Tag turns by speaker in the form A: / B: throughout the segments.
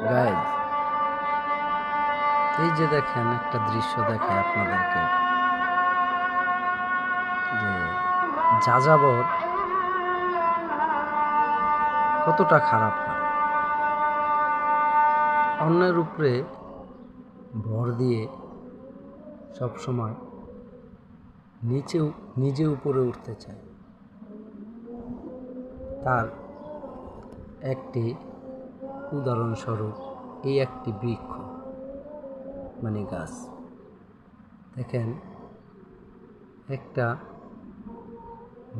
A: Guys, এই যে দেখেন একটা দৃশ্য দেখায় আপনাদেরকে, যে যাযাবর কতটা খারাপ হয়। অন্যের উপরে ভর দিয়ে সব সময় নিজে উপরে উঠতে চায়। তার একটি উদাহরণস্বরূপ এই একটি বৃক্ষ মানে গাছ দেখেন, একটা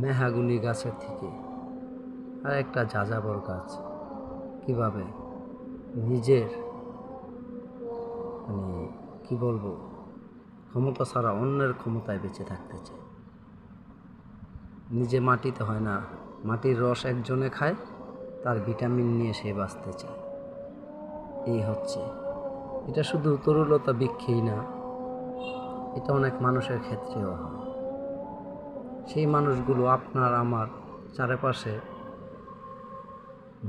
A: মেহাগুনি গাছের থেকে আর একটা যাযাবর গাছ কিভাবে নিজের কি বলবো ক্ষমতা ছাড়া অন্যের ক্ষমতায় বেঁচে থাকতে চায়। নিজে মাটিতে হয় না, মাটির রস একজনে খায়, তার ভিটামিন নিয়ে সে বাঁচতে চায়। এই হচ্ছে, এটা শুধু তরুলতা বৃক্ষেই না, এটা অনেক মানুষের ক্ষেত্রেও হয়। সেই মানুষগুলো আপনার আমার চারপাশে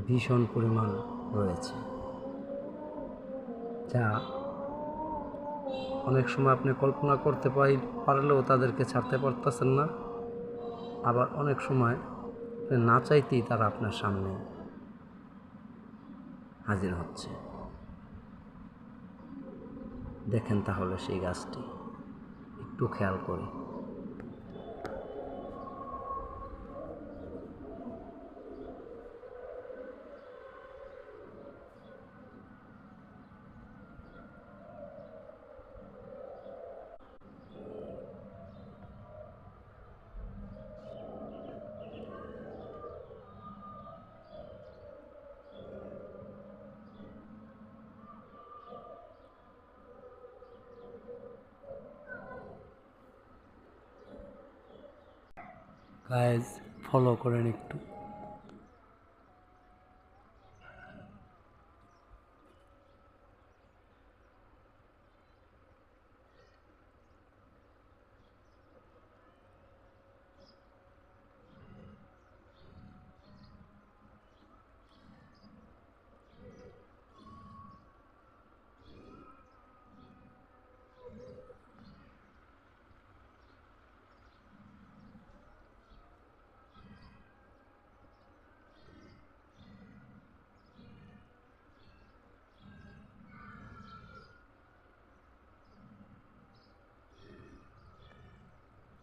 A: ভীষণ পরিমাণ রয়েছে, যা অনেক সময় আপনি কল্পনা করতে পারলেও তাদেরকে ছাড়তে পারতেছেন না। আবার অনেক সময় না চাইতেই তারা আপনার সামনে হাজির হচ্ছে। দেখেন তাহলে সেই গাছটি একটু খেয়াল করে। গাইজ, ফলো করেন একটু।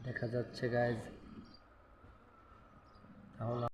A: দেখা যাচ্ছে গাইজ,